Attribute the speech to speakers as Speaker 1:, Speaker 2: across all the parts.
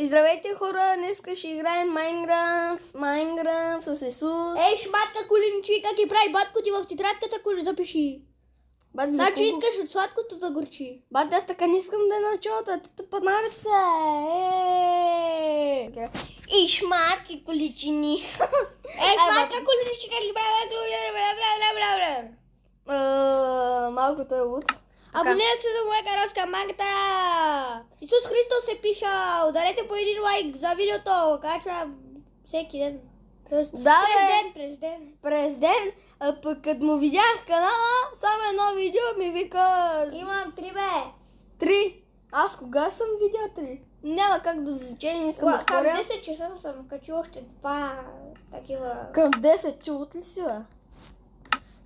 Speaker 1: Здравейте хора, днеска ще играем Майнкрафт с Исус.
Speaker 2: Ей, шматка кулинчи, как и прави батко ти в тетрадката, коли запиши.
Speaker 1: Бат,
Speaker 2: Значи искаш от сладкото да горчи.
Speaker 1: Бат, аз така не искам да е началото, а ти панаре се.
Speaker 2: И шматки куличини. Ей, шматка кулинчи, как и прави
Speaker 1: малко той е луд.
Speaker 2: Абонирайте се за моя канал с камбанката. Исус Христос се пиша. Ударете по един лайк за видеото. Качва всеки ден.
Speaker 1: Да,
Speaker 2: през
Speaker 1: ден. А пък като му видях канала, само едно видео ми вика...
Speaker 2: Имам 3 бе.
Speaker 1: 3. Аз кога съм видял 3? Няма как до значение, искам да споря.
Speaker 2: Към 10 часа съм качил още 2 такива.
Speaker 1: Към 10 чулот ли си, бе?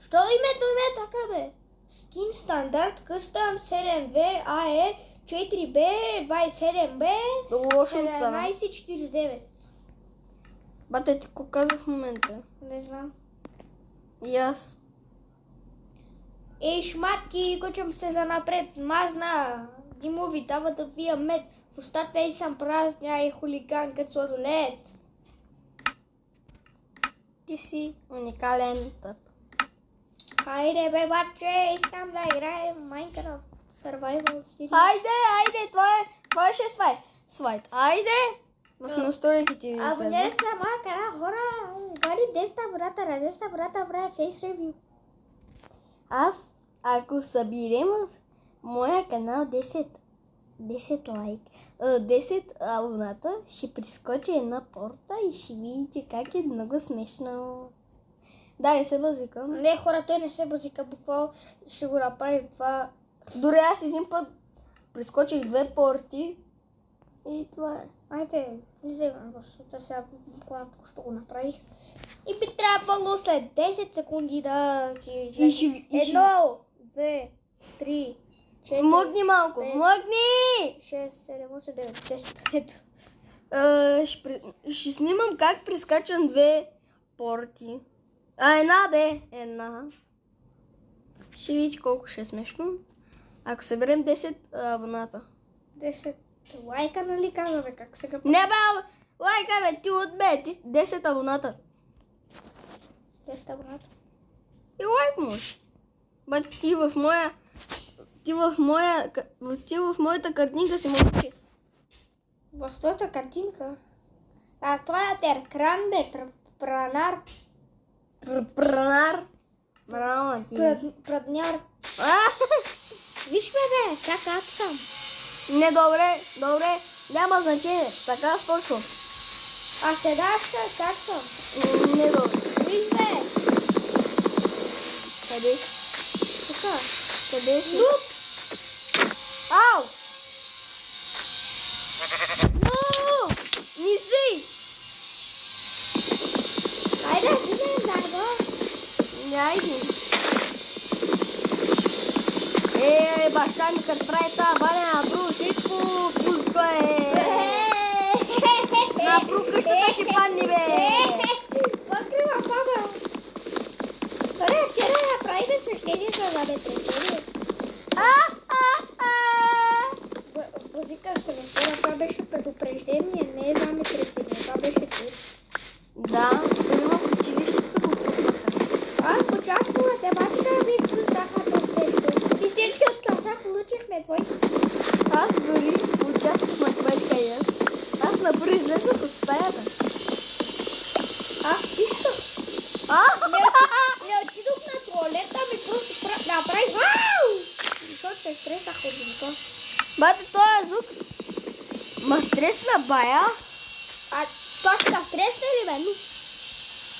Speaker 2: Що името е така, бе? Скин стандарт, къстъм 7V, AE, 4B, 27B,
Speaker 1: Лошо ми стана.
Speaker 2: 1749.
Speaker 1: Бате, ти ко казах в момента?
Speaker 2: Не знам.
Speaker 1: И аз.
Speaker 2: Ей, шматки, кочам се за напред. Мазна, Димови, дава да пия мед. В устата и съм празня и хулиган като сладолет.
Speaker 1: Ти си уникален тъп.
Speaker 2: Хайде, бе, баче, искам да играем Minecraft Survival Series.
Speaker 1: Хайде, това е 6 слайд. Айде! В настройките ти
Speaker 2: Абонирайте се на моя канал, хора. Гадим 10 брата, правя фейс ревю.
Speaker 1: Аз, ако съберем в моя канал 10 лайк, 10 абоната, ще прискоча една порта и ще видите как е много смешно. Да, не се базикам.
Speaker 2: Не, хора, той не се базика, буквално ще го направи това.
Speaker 1: Дори аз един път прескочих 2 порти и това е.
Speaker 2: Айде, влизай в света, сега буквално току-що го направих. И би трябвало след 10 секунди да ти излезе. 1, 2, 3, 4,
Speaker 1: Мъгни малко,
Speaker 2: 5,
Speaker 1: мъгни!
Speaker 2: 6, 7, 8, 9, 10. Ето.
Speaker 1: Ще снимам как прескачам 2 порти. Една. Ще видите колко ще е смешно. Ако съберем 10 абоната.
Speaker 2: 10 лайка, нали казваме как сега?
Speaker 1: Не бе, лайка бе, ти от бе, 10 абоната.
Speaker 2: 10 абоната.
Speaker 1: И лайк може. Бе, ти в моята картинка си мълчи.
Speaker 2: В твоята картинка? Твоят екран бе, пранар.
Speaker 1: Пранар. Браво, ти.
Speaker 2: Прадняр. Виж бе, сега как съм.
Speaker 1: Не, добре, няма значение, така спочвам.
Speaker 2: А сега как съм?
Speaker 1: Не, добре.
Speaker 2: Виж бе.
Speaker 1: Къде си?
Speaker 2: Тука.
Speaker 1: Къде си?
Speaker 2: Нуп.
Speaker 1: Ау! Не си!
Speaker 2: Айде, взимай заедно.
Speaker 1: Айде. Баща ми като прави тази баня, напру всичко е. Напру къщата ще падне, бе.
Speaker 2: Покрива Павел. Добре, вчера направихме същение за земетресение. Базикам се в това, това беше предупреждение, не е земетресение, това беше тест.
Speaker 1: Да, дори в училището го пуснаха.
Speaker 2: По част математика ми пуснаха този тест. И всички от класа получихме двойки.
Speaker 1: Аз дори участвах в математика и аз напърво излезнах от стаята.
Speaker 2: Аз исках. Не отидох на туалета, ми просто направих вау! Защото се стресах от звука.
Speaker 1: Бате, този звук ма стресна бая.
Speaker 2: Точка стресна ли бе?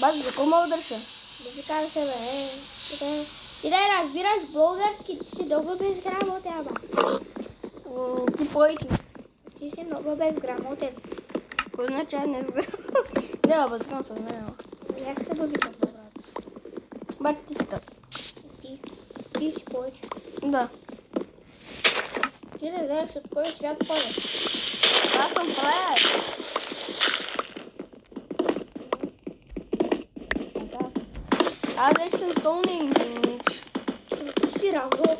Speaker 1: Бате, за кого мога държа?
Speaker 2: Да си казва се бе. Ти да разбираш български, ти си много безграмотен, ба.
Speaker 1: Ти пойки.
Speaker 2: Ти си много безграмотен.
Speaker 1: Кой означава не сграм? Не, бъзгам се, не.
Speaker 2: Аз се базикам, брат.
Speaker 1: Бате, ти си тъп.
Speaker 2: Ти си повече.
Speaker 1: Да.
Speaker 2: Ти не знаеш от кой свят ходя.
Speaker 1: Аз съм фраер. Аз вече съм столник.
Speaker 2: Ти си равно.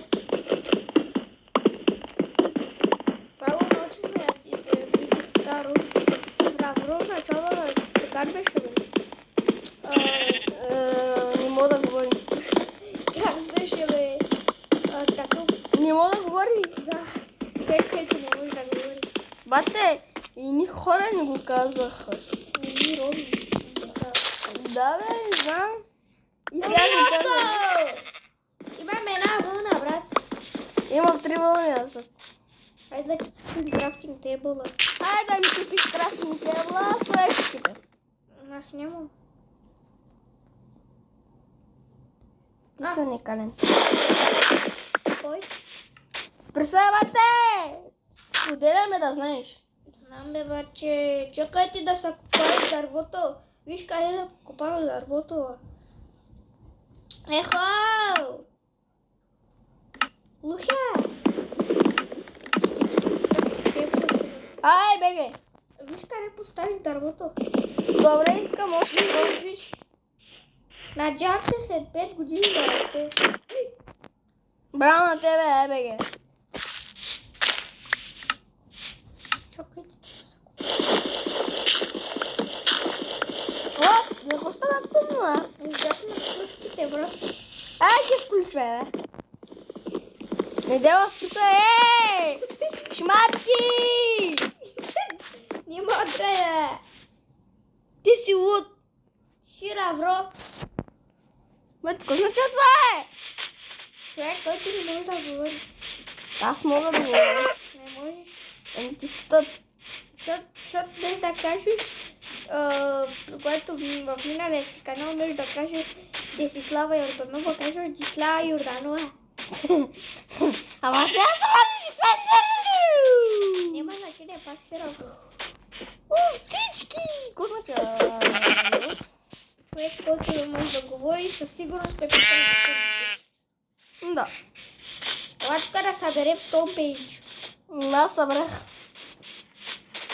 Speaker 2: Право научихме, ти царо. какво означава как беше, бе?
Speaker 1: Не мога да говори.
Speaker 2: Как беше, бе? Такъв...
Speaker 1: Не мога да говори.
Speaker 2: Да. Където не може да говори.
Speaker 1: Бате, и ни хора не го казаха.
Speaker 2: Ни роби.
Speaker 1: Да, бе, знам. И сега
Speaker 2: Ами,
Speaker 1: го казвам.
Speaker 2: Имаме една вълна, брат.
Speaker 1: Имам 3 вълни, аз бе.
Speaker 2: Хайде да купим крафтинг тейбъла.
Speaker 1: Хайде да ми купиш крафтинг тейбъла, стоя ще купя.
Speaker 2: Аз нямам.
Speaker 1: Ти си уникален.
Speaker 2: Кой?
Speaker 1: Спри се, бате! Споделяме да знаеш.
Speaker 2: Знам, бе, баче. Чакайте да се копае дървото. Виж къде да копае дървото. Ехо! Лухя!
Speaker 1: Ай, беге!
Speaker 2: Виж къде поставих дървото.
Speaker 1: Добре, искам още да виж.
Speaker 2: Надявам се след 5 години да расте.
Speaker 1: Браво на тебе, ай, беге.
Speaker 2: Чакайте да се
Speaker 1: What? Защо стана тъмно, а?
Speaker 2: изгасна кружките, брат.
Speaker 1: Ай, ги включвай, бе. Не дела списа, ей! Шматки!
Speaker 2: Нима трябва.
Speaker 1: Ти си луд.
Speaker 2: Шира, бро.
Speaker 1: Бе, какво означава това, е?
Speaker 2: Човек, който не може да говори.
Speaker 1: Аз мога да говоря.
Speaker 2: Не можеш.
Speaker 1: Еми ти си тъп.
Speaker 2: Защото днес да кажеш, което в миналия си канал можеш да кажеш Десислава Йорданова, кажеш Десислава Йорданова.
Speaker 1: Ама сега съм Александър!
Speaker 2: Няма значение, пак се работа.
Speaker 1: Птички! Какво означава?
Speaker 2: Човек, който не може да говори, със сигурност ме питам да.
Speaker 1: Да.
Speaker 2: Ела тук да съберем 100 пейдж.
Speaker 1: Аз събрах.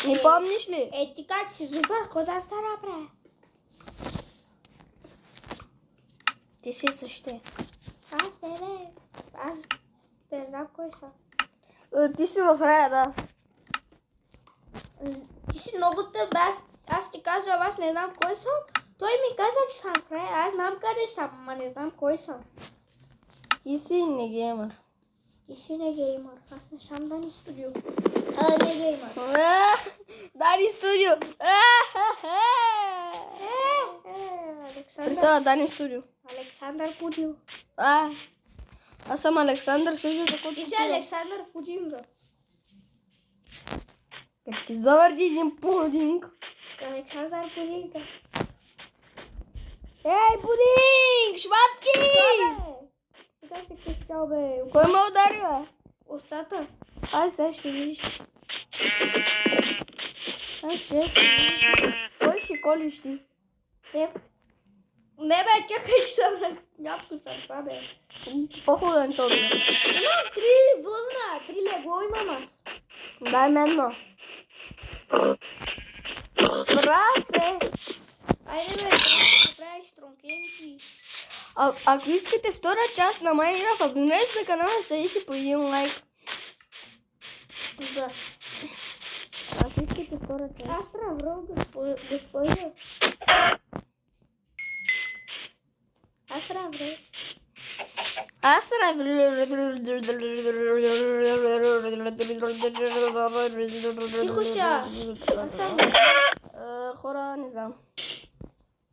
Speaker 1: Не помниш ли?
Speaker 2: Е, ти как си зубър, какво да стара, бре?
Speaker 1: Ти си същия.
Speaker 2: Аз не, бе. Аз не знам кой съм.
Speaker 1: Ти си в рая, да.
Speaker 2: Ти си много тъп, аз ти казвам, аз не знам кой съм. Той ми каза, че съм в рая. Аз знам къде съм, ама не знам кой съм.
Speaker 1: Ти си не геймър.
Speaker 2: Ти си не геймър. Аз не съм Дани Студио. Не геймър.
Speaker 1: Дани Студио!
Speaker 2: Александър.
Speaker 1: Присъва Дани Студио.
Speaker 2: Александър Пудил.
Speaker 1: Аз съм Александър Студио, за който
Speaker 2: Ти си Александър Пудил, да.
Speaker 1: Как ти завърди един пудинг.
Speaker 2: Александър Пудил, да.
Speaker 1: Ей, пудинг! Шматки!
Speaker 2: Сега ще ти стял, бе.
Speaker 1: Кой ме удари, бе?
Speaker 2: Устата.
Speaker 1: Ай, сега ще видиш. Ай, ще видиш. Кой ще колиш ти?
Speaker 2: Не, бе, чакай, че съм на някакво съм това, бе.
Speaker 1: По-хубавен този.
Speaker 2: Имам 3 вълна, 3 легло имам аз.
Speaker 1: Дай мен едно. Брасе!
Speaker 2: Айде, бе, да правиш тронкенки.
Speaker 1: Ако искате втора част на Майнкрафт, абонирайте за канала, съдите по един лайк.
Speaker 2: Да.
Speaker 1: Ако искате втора част.
Speaker 2: Аз правя, госпожа. Аз правя.
Speaker 1: Аз
Speaker 2: Тихо ся.
Speaker 1: Хора, не знам.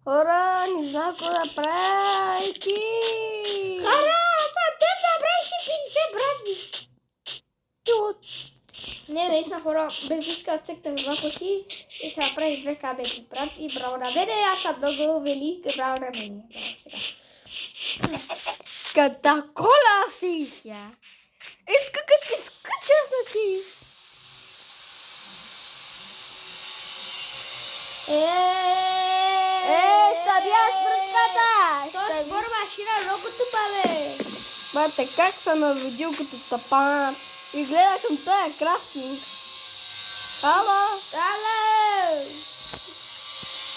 Speaker 1: Хора, не знам какво да правя.
Speaker 2: Хора, това те забравиш и пинте, брат. Не, наистина хора, без ниска цъкнем два пъти и ще направиш 2 кабели, брат, и браво на мене, аз съм много велик, браво на мене.
Speaker 1: Катакола си ся. Иска като ти скача с ти. Ще бия с пръчката.
Speaker 2: Това спор машина много тупа, бе.
Speaker 1: Бате, как се навредил като тапан и гледа към този крафтинг. Ало?
Speaker 2: Ало!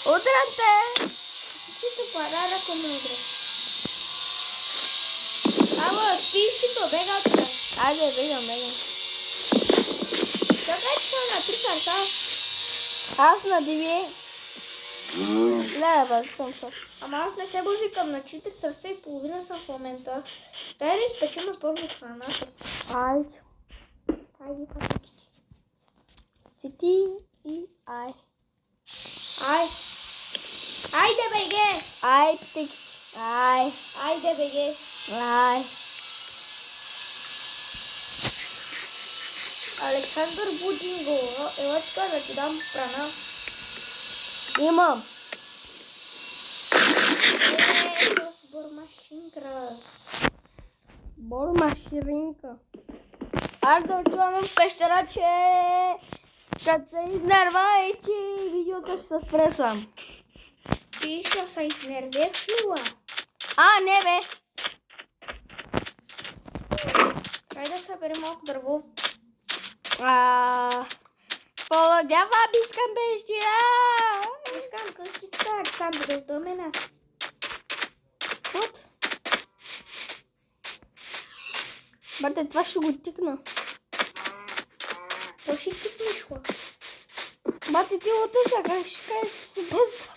Speaker 1: Удрям те!
Speaker 2: Си тупана, ако ме удре. Ало, спичето, бега от това.
Speaker 1: Айде, бегам.
Speaker 2: Чакай, че съм на 3 карта.
Speaker 1: Аз на 9. Не, бе, съм се.
Speaker 2: Ама аз не се бързикам, на 4 сърце и половина съм в момента. Дай да изпечем първо храната.
Speaker 1: Айде.
Speaker 2: Айде, пакетите.
Speaker 1: Си ти и ай.
Speaker 2: Айде, беге!
Speaker 1: Ай, птик. Ай.
Speaker 2: Айде, беге!
Speaker 1: Ай.
Speaker 2: Александър Будинго, ела така да ти дам храна.
Speaker 1: Имам.
Speaker 2: С бормашинка.
Speaker 1: Бормашинка. Аз да отивам в пещера, че като се изнерва и че видеото ще се спре сам.
Speaker 2: Ти ще се изнервешила.
Speaker 1: А, не бе.
Speaker 2: Трябва да съберем малко дърво.
Speaker 1: Поводява, искам пещера.
Speaker 2: Искам къщичка, Александър, без домена.
Speaker 1: Вот. Бате, това ще го тикна.
Speaker 2: То ще тикнеш ла.
Speaker 1: Бате, ти отиса, как ще кажеш, че си без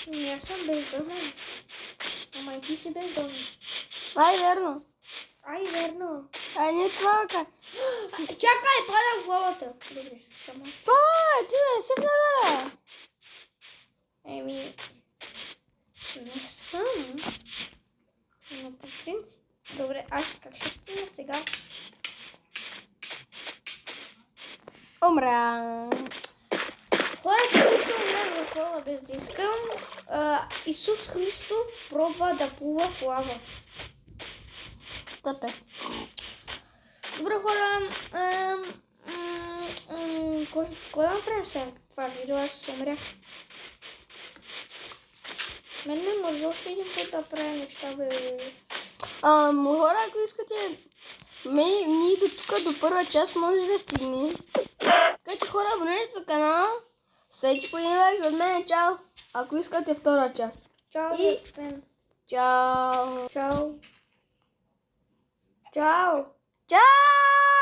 Speaker 2: Ами аз съм без домен. Ама и ти си без домен.
Speaker 1: Това е верно.
Speaker 2: Ай, верно.
Speaker 1: А не това как.
Speaker 2: Чакай, падам в главата. Добре, само.
Speaker 1: Ти не си гледа.
Speaker 2: Еми, не съм. Но по принцип. Добре, аз как ще стигна сега?
Speaker 1: Умра.
Speaker 2: Хората, които умрем в лава без да искам, Исус Христов пробва да плува в лава.
Speaker 1: Тъпе.
Speaker 2: Добре, хора, какво да направим сега това видео? Аз се умрях. Мен ме мързо си един път да правя неща, бе.
Speaker 1: Хора, ако искате, ние до тук до първа част може да стигнем. Така че хора, абонирайте за канала. Следите по един лайк от мен. Чао. Ако искате втора част.
Speaker 2: Чао,
Speaker 1: И...
Speaker 2: Чао.
Speaker 1: Чао.
Speaker 2: Чао. Чао.
Speaker 1: Чао.